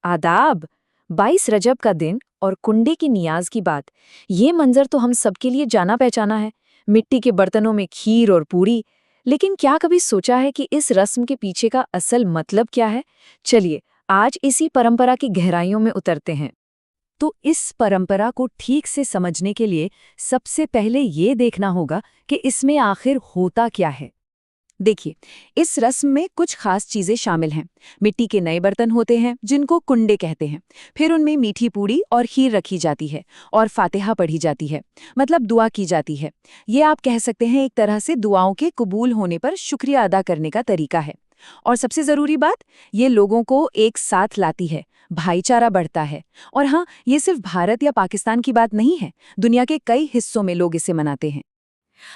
आदाब। 22 रजब का दिन और कुंडे की नियाज की बात, ये मंजर तो हम सबके लिए जाना पहचाना है। मिट्टी के बर्तनों में खीर और पूरी। लेकिन क्या कभी सोचा है कि इस रस्म के पीछे का असल मतलब क्या है? चलिए आज इसी परंपरा की गहराइयों में उतरते हैं। तो इस परंपरा को ठीक से समझने के लिए सबसे पहले ये देखना होगा कि इसमें आखिर होता क्या है। देखिए, इस रस्म में कुछ खास चीजें शामिल हैं। मिट्टी के नए बर्तन होते हैं जिनको कुंडे कहते हैं। फिर उनमें मीठी पूड़ी और खीर रखी जाती है और फातिहा पढ़ी जाती है, मतलब दुआ की जाती है। ये आप कह सकते हैं एक तरह से दुआओं के कबूल होने पर शुक्रिया अदा करने का तरीका है। और सबसे जरूरी बात, ये लोगों को एक साथ लाती है, भाईचारा बढ़ता है। और हाँ, ये सिर्फ भारत या पाकिस्तान की बात नहीं है, दुनिया के कई हिस्सों में लोग इसे मनाते हैं।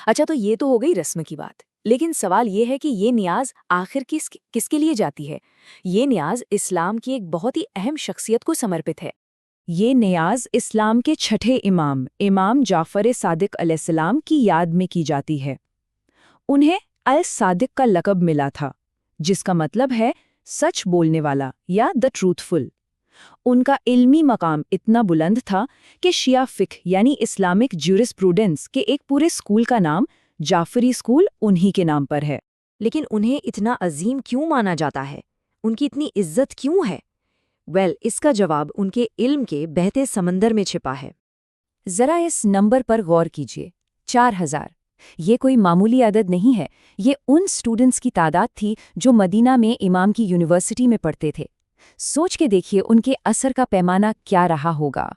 अच्छा, तो ये तो हो गई रस्म की बात। लेकिन सवाल ये है कि ये नियाज आखिर किसके लिए जाती है? ये नियाज इस्लाम की एक बहुत ही अहम शख्सियत को समर्पित है। ये नियाज इस्लाम के छठे इमाम जाफर सादिक अलैहिस्सलाम की याद में की जाती है। उन्हें अल सादिक का लक़ब मिला था, जिसका मतलब है सच बोलने वाला या द ट्रूथफुल। उनका इल्मी मकाम इतना बुलंद था कि शिया फिक्ह यानी इस्लामिक ज्यूरिस्प्रूडेंस के एक पूरे स्कूल का नाम जाफरी स्कूल उन्हीं के नाम पर है। लेकिन उन्हें इतना अजीम क्यों माना जाता है? उनकी इतनी इज्जत क्यों है? इसका जवाब उनके इल्म के बहते समंदर में छिपा है। जरा इस नंबर पर गौर कीजिए, 4000। ये कोई मामूली आदद नहीं है। ये उन स्टूडेंट्स की तादाद थी जो मदीना में इमाम की यूनिवर्सिटी में पढ़ते थे। सोच के देखिए उनके असर का पैमाना क्या रहा होगा।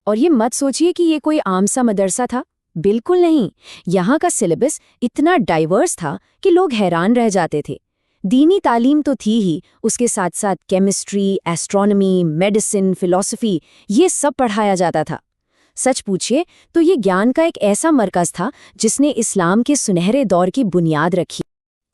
और ये मत सोचिए कि ये कोई आम सा मदरसा था, बिल्कुल नहीं। यहाँ का सिलेबस इतना डाइवर्स था कि लोग हैरान रह जाते थे। दीनी तालीम तो थी ही, उसके साथ साथ केमिस्ट्री, एस्ट्रोनॉमी, मेडिसिन, फिलॉसफी, ये सब पढ़ाया जाता था। सच पूछिए तो ये ज्ञान का एक ऐसा मरकज़ था जिसने इस्लाम के सुनहरे दौर की बुनियाद रखी।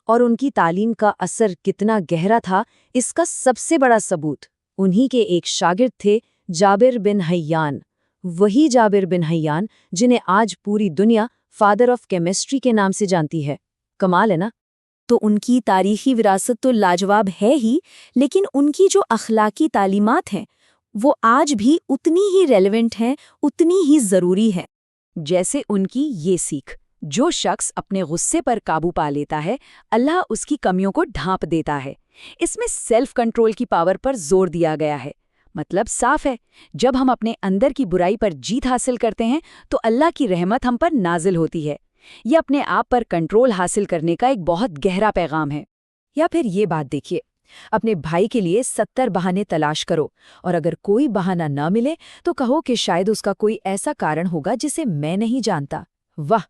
और उनकी तालीम का असर कितना गहरा था, इसका सबसे बड़ा सबूत उन्हीं के एक शागिर्द थे, जाबिर बिन हय्यान। वही जाबिर बिन हय्यान जिन्हें आज पूरी दुनिया फादर ऑफ केमिस्ट्री के नाम से जानती है। कमाल है ना? तो उनकी तारीखी विरासत तो लाजवाब है ही, लेकिन उनकी जो अखलाकी तालीमात हैं वो आज भी उतनी ही रेलेवेंट हैं, उतनी ही ज़रूरी हैं। जैसे उनकी ये सीख, जो शख्स अपने गुस्से पर काबू पा लेता है, अल्लाह उसकी कमियों को ढांप देता है। इसमें सेल्फ कंट्रोल की पावर पर जोर दिया गया है। मतलब साफ है, जब हम अपने अंदर की बुराई पर जीत हासिल करते हैं तो अल्लाह की रहमत हम पर नाजिल होती है। ये अपने आप पर कंट्रोल हासिल करने का एक बहुत गहरा पैगाम है। या फिर ये बात देखिए, अपने भाई के लिए 70 बहाने तलाश करो, और अगर कोई बहाना न मिले तो कहो कि शायद उसका कोई ऐसा कारण होगा जिसे मैं नहीं जानता। वाह,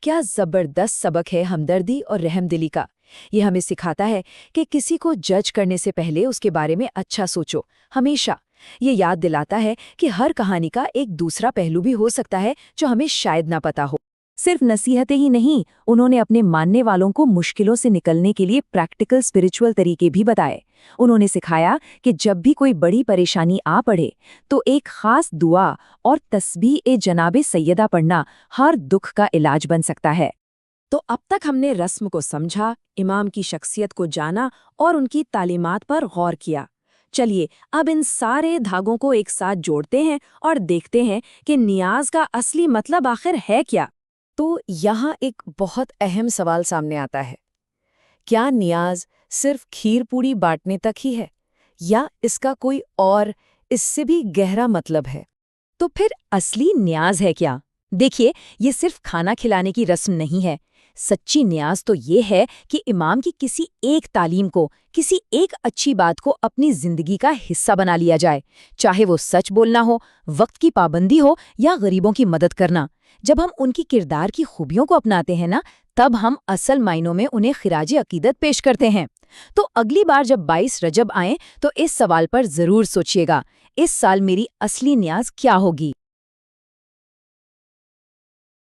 क्या जबरदस्त सबक है हमदर्दी और रहमदिली का। ये हमें सिखाता है कि किसी को जज करने से पहले उसके बारे में अच्छा सोचो, हमेशा। ये याद दिलाता है कि हर कहानी का एक दूसरा पहलू भी हो सकता है जो हमें शायद ना पता हो। सिर्फ नसीहतें ही नहीं, उन्होंने अपने मानने वालों को मुश्किलों से निकलने के लिए प्रैक्टिकल स्पिरिचुअल तरीके भी बताए। उन्होंने सिखाया कि जब भी कोई बड़ी परेशानी आ पड़े तो एक खास दुआ और तस्बीह-ए-जनाबे सैयदा पढ़ना हर दुख का इलाज बन सकता है। तो अब तक हमने रस्म को समझा, इमाम की शख्सियत को जाना और उनकी तालीमात पर गौर किया। चलिए अब इन सारे धागों को एक साथ जोड़ते हैं और देखते हैं कि नियाज का असली मतलब आखिर है क्या। तो यहाँ एक बहुत अहम सवाल सामने आता है, क्या नियाज सिर्फ खीर पूड़ी बांटने तक ही है, या इसका कोई और इससे भी गहरा मतलब है? तो फिर असली नियाज है क्या? देखिए, ये सिर्फ खाना खिलाने की रस्म नहीं है। सच्ची नियाज तो ये है कि इमाम की किसी एक तालीम को, किसी एक अच्छी बात को अपनी जिंदगी का हिस्सा बना लिया जाए, चाहे वो सच बोलना हो, वक्त की पाबंदी हो या गरीबों की मदद करना। जब हम उनकी किरदार की खूबियों को अपनाते हैं ना, तब हम असल मायनों में उन्हें खिराज अकीदत पेश करते हैं। तो अगली बार जब 22 रजब आए तो इस सवाल पर जरूर सोचिएगा, इस साल मेरी असली नियाज क्या होगी।